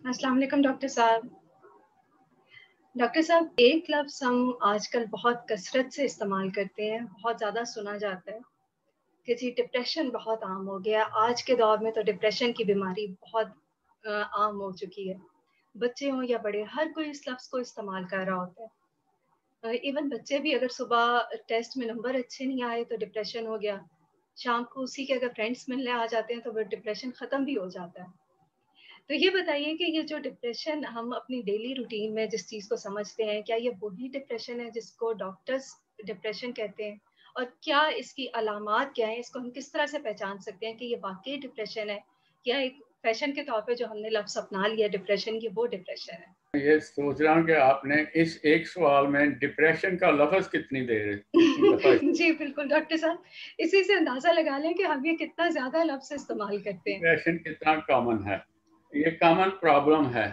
अस्सलाम वालेकुम डॉक्टर साहब। डॉक्टर साहब, एक लफ्ज़ हम आजकल बहुत कसरत से इस्तेमाल करते हैं, बहुत ज़्यादा सुना जाता है कि जी डिप्रेशन बहुत आम हो गया। आज के दौर में तो डिप्रेशन की बीमारी बहुत आम हो चुकी है। बच्चे हों या बड़े, हर कोई इस लफ्ज़ को इस्तेमाल कर रहा होता है। इवन बच्चे भी अगर सुबह टेस्ट में नंबर अच्छे नहीं आए तो डिप्रेशन हो गया। शाम को उसी के अगर फ्रेंड्स मिलने आ जाते हैं तो वो डिप्रेशन ख़त्म भी हो जाता है। तो ये बताइए कि ये जो डिप्रेशन हम अपनी डेली रूटीन में जिस चीज़ को समझते हैं, क्या ये वही डिप्रेशन है जिसको डॉक्टर्स डिप्रेशन कहते हैं? और क्या इसकी अलामात क्या हैं? इसको हम किस तरह से पहचान सकते हैं कि ये वाक़ई डिप्रेशन है या एक फ़ैशन के तौर पे जो हमने लफ़्ज़ अपना लिया डिप्रेशन की वो डिप्रेशन है? ये सोच रहा हूँ कि आपने इस एक सवाल में डिप्रेशन का लफ्ज़ कितनी दफ़ा जी, बिल्कुल डॉक्टर साहब, इसी से अंदाज़ा लगा लें कि हम ये कितना ज़्यादा लफ़्ज़ इस्तेमाल करते हैं। डिप्रेशन कितना कॉमन है। ये कॉमन प्रॉब्लम है,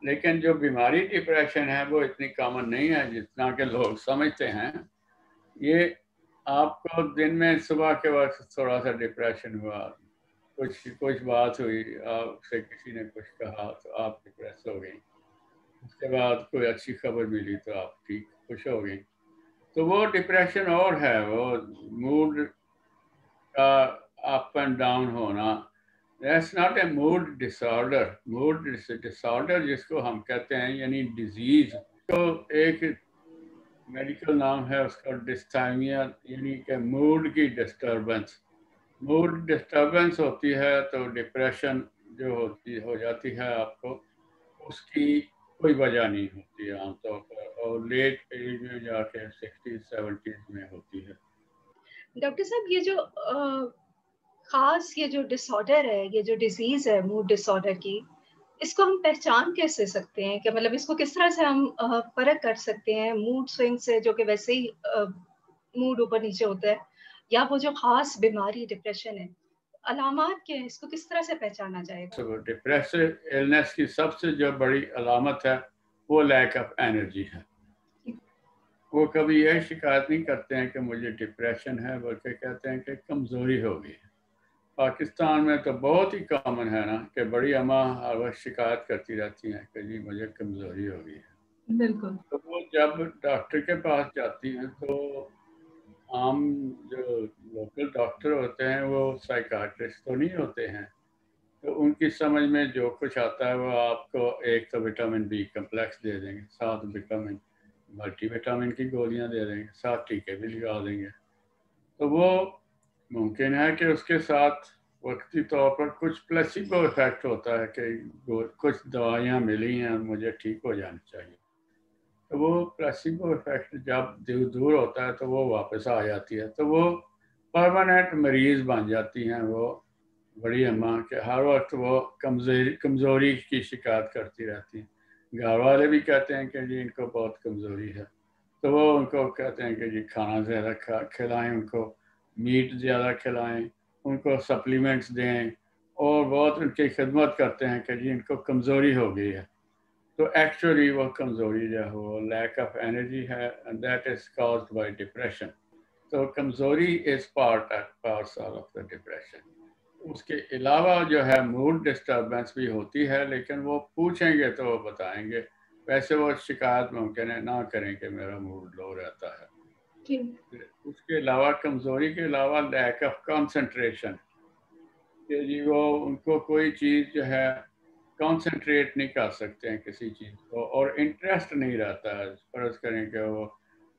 लेकिन जो बीमारी डिप्रेशन है वो इतनी कॉमन नहीं है जितना कि लोग समझते हैं। ये आपको दिन में सुबह के वक़्त थोड़ा-सा डिप्रेशन हुआ, कुछ कुछ बात हुई, आपसे किसी ने कुछ कहा तो आप डिप्रेस हो गईं। उसके बाद कोई अच्छी खबर मिली तो आप ठीक खुश हो गईं। तो वो डिप्रेशन और है, वो मूड का अप एंड डाउन होना। That's not a mood disorder. Mood disorder जिसको हम कहते हैं यानी डिजीज, तो एक मेडिकल नाम है उसका डिस्थाइमिया, यानी कि मूड की डिस्टरबेंस। मूड डिस्टरबेंस होती है तो डिप्रेशन जो होती हो जाती है आपको, उसकी कोई वजह नहीं होती है आमतौर पर, और लेट एज में जाके 60s 70s में होती है। डॉक्टर साहब, ये जो ख़ास ये जो डिसऑर्डर है, ये जो डिज़ीज़ है मूड डिसऑर्डर की, इसको हम पहचान कैसे सकते हैं? कि मतलब इसको किस तरह से हम फ़र्क कर सकते हैं मूड स्विंग से जो कि वैसे ही मूड ऊपर-नीचे होता है या वो जो ख़ास बीमारी डिप्रेशन है, अलामात क्या हैं? इसको किस तरह से पहचाना जाएगा? सो डिप्रेसिव इलनेस की सबसे जो बड़ी अलामत है वो लैक ऑफ एनर्जी है। वो कभी ये शिकायत नहीं करते हैं कि मुझे डिप्रेशन है, बल्कि कहते हैं कि कमज़ोरी हो गई है। पाकिस्तान में तो बहुत ही कॉमन है ना कि बड़ी अम्मा हर वक्त शिकायत करती रहती हैं कि जी मुझे कमज़ोरी हो गई है। बिल्कुल। तो वो जब डॉक्टर के पास जाती हैं तो आम जो लोकल डॉक्टर होते हैं वो साइकाट्रिस्ट तो नहीं होते हैं, तो उनकी समझ में जो कुछ आता है वो आपको एक तो विटामिन बी कम्प्लेक्स दे देंगे, साथ विटामिन मल्टीविटामिन की गोलियां दे देंगे, साथ टीके भी लगा देंगे। तो वो मुमकिन है कि उसके साथ वक्ती तौर पर कुछ प्लेसिबो इफेक्ट होता है कि कुछ दवाइयाँ मिली हैं मुझे ठीक हो जानी चाहिए। तो वो प्लेसिबो इफेक्ट जब दूर होता है तो वो वापस आ जाती है, तो वो परमानेंट मरीज बन जाती हैं वो बड़ी अम्मा के। हर वक्त वो कमज़ोरी कमज़ोरी की शिकायत करती रहती हैं। घर वाले भी कहते हैं कि जी इनको बहुत कमज़ोरी है, तो वो उनको कहते हैं कि जी खाना ज़्यादा खिलाएं, उनको मीट ज़्यादा खिलाएं, उनको सप्लीमेंट्स दें, और बहुत उनकी खिदमत करते हैं कि जी इनको कमज़ोरी हो गई है। तो एक्चुअली वो कमज़ोरी जो है वो लैक ऑफ एनर्जी है, and that is caused by depression. तो कमज़ोरी is parcel of the depression. उसके अलावा जो है मूड डिस्टर्बेंस भी होती है, लेकिन वो पूछेंगे तो वो बताएंगे। वैसे वो शिकायत मुमकिन है ना करें कि मेरा मूड लो रहता है। जी। उसके अलावा कमज़ोरी के अलावा लैक ऑफ कंसंट्रेशन, कि जी वो उनको कोई चीज़ जो है कंसंट्रेट नहीं कर सकते हैं किसी चीज़ को, और इंटरेस्ट नहीं रहता है। फ़र्ज़ करें कि वो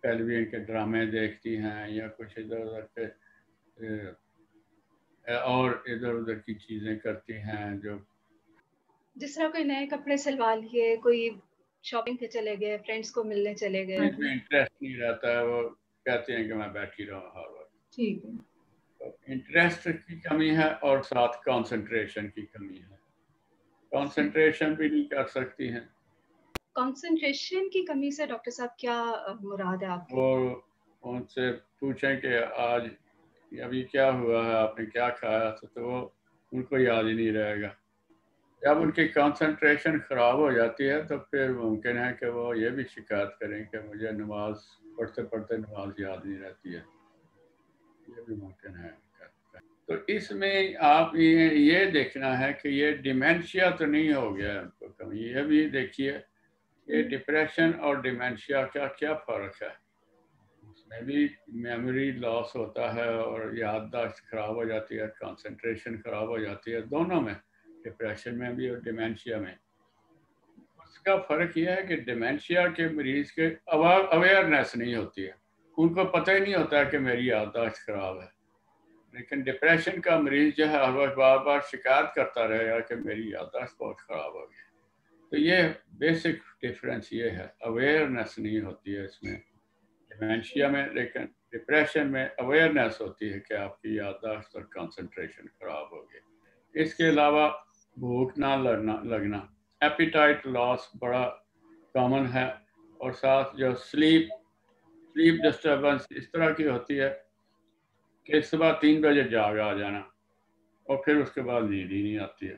टेलीविज़न के ड्रामे देखती हैं या कुछ इधर-उधर के और इधर-उधर की चीज़ें करती हैं जो जिस तरह कोई नए कपड़े सिलवा लिए, कोई शॉपिंग पे चले गए, फ्रेंड्स को मिलने चले गए। चीज़ में इंटरेस्ट नहीं रहता है, वो कहते हैं कि मैं बैठी रहूँ हर वक़्त। ठीक है। तो इंटरेस्ट की कमी है और साथ कंसंट्रेशन की कमी है। कंसंट्रेशन भी नहीं कर सकती हैं। कंसंट्रेशन की कमी से डॉक्टर साहब क्या मुराद है वो आपकी? उनसे पूछें कि आज अभी क्या हुआ है, आपने क्या खाया था, तो वो उनको याद ही नहीं रहेगा। जब उनकी कंसंट्रेशन ख़राब हो जाती है तो फिर मुमकिन है कि वो ये भी शिकायत करें कि मुझे नमाज़ पढ़ते-पढ़ते नमाज़ याद नहीं रहती है। ये भी मुमकिन है उनका। تو اس میں آپ یہ دیکھنا ہے کہ یہ ڈیمینشیا تو نہیں ہو گیا ان کو کم. یہ بھی دیکھیے کہ ڈپریشن اور ڈیمینشیا کا کیا فرق ہے. اس میں بھی میموری لاس ہوتا ہے اور یادداشت خراب ہو جاتی ہے, کنسنٹریشن خراب ہو جاتی ہے, دونوں میں, ڈپریشن میں بھی اور ڈیمینشیا میں. اس کا فرق یہ ہے کہ ڈیمینشیا کے مریض کے اویئرنیس نہیں ہوتی ہے, ان کو پتہ ہی نہیں ہوتا کہ میری یادداشت خراب ہے. لیکن ڈپریشن کا مریض جو ہے ہر بار بار شکایت کرتا رہے گا کہ میری یادداشت بہت خراب ہو گئی. تو یہ بیسک ڈفرینس یہ ہے, اویئرنیس نہیں ہوتی ہے اس میں ڈیمینشیا میں, لیکن ڈپریشن میں اویئرنیس ہوتی ہے کہ آپ کی یادداشت اور کنسنٹریشن خراب ہو گئی. اس کے علاوہ بھوک نہ لگنا, ایپیٹائٹ لاس بڑا کامن ہے, اور ساتھ جو سلیپ ڈسٹربنس اس طرح کی ہوتی ہے کہ صبح 3 بجے جاگ آ جانا اور پھر اس کے بعد نیند ہی نہیں آتی ہے.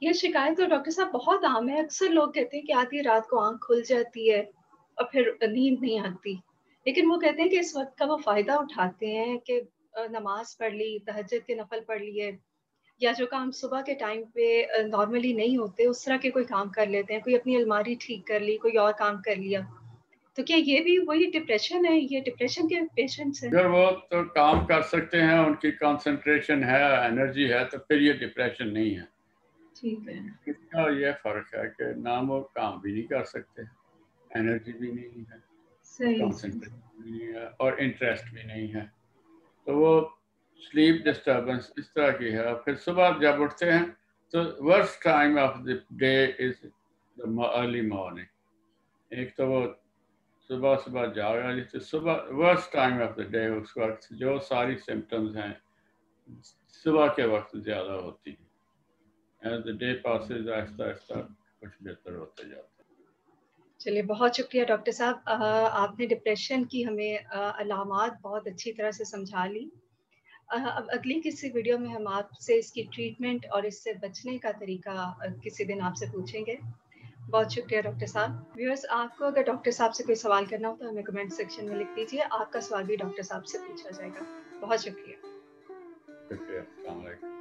یہ شکایت تو ڈاکٹر صاحب بہت عام ہے. اکثر لوگ کہتے ہیں کہ آدھی رات کو آنکھ کھل جاتی ہے اور پھر نیند نہیں آتی, لیکن وہ کہتے ہیں کہ اس وقت کا وہ فائدہ اٹھاتے ہیں کہ نماز پڑھ لی, تہجد کے نفل پڑھ لیے, یا جو کام صبح کے ٹائم پہ نارملی نہیں ہوتے اس طرح کے کوئی کام کر لیتے ہیں. کوئی اپنی الماری ٹھیک کر لی, کوئی اور کام کر لیا. تو کیا یہ بھی وہی ڈپریشن ہے؟ یہ ڈپریشن کے پیشنٹس ہیں؟ اگر وہ تو کام کر سکتے ہیں, ان کی کنسنٹریشن ہے, انرجی ہے, تو پھر یہ ڈپریشن نہیں ہے. ٹھیک ہے. اس کا یہ فرق ہے کہ نہ وہ کام بھی نہیں کر سکتے, انرجی بھی نہیں ہے, کنسنٹریشن بھی نہیں ہے, اور انٹرسٹ بھی نہیں ہے. تو وہ سلیپ ڈسٹربنس اس طرح کی ہے. اور پھر صبح جب اٹھتے ہیں تو worst time of the day is the early morning. ایک تو وہ صبح جاگ آ جاتی, صبح worst time of the day, اس وقت جو ساری سمٹمز ہیں صبح کے وقت زیادہ ہوتی ہیں. ایز دا ڈے پاسز آہستہ آہستہ کچھ بہتر ہوتے جاتا ہے. چلیے بہت شکریہ ڈاکٹر صاحب, آپ نے ڈپریشن کی ہمیں علامات بہت اچھی طرح سے سمجھا لی. اب اگلی کسی ویڈیو میں ہم آپ سے اس کی ٹریٹمنٹ اور اس سے بچنے کا طریقہ کسی دن آپ سے پوچھیں گے. بہت شکریہ ڈاکٹر صاحب. ویورس, آپ کو اگر ڈاکٹر صاحب سے کوئی سوال کرنا ہو تو ہمیں کمنٹ سیکشن میں لکھ دیجیے, آپ کا سوال بھی ڈاکٹر صاحب سے پوچھا جائے گا. بہت شکریہ. شکریہ. السلام علیکم.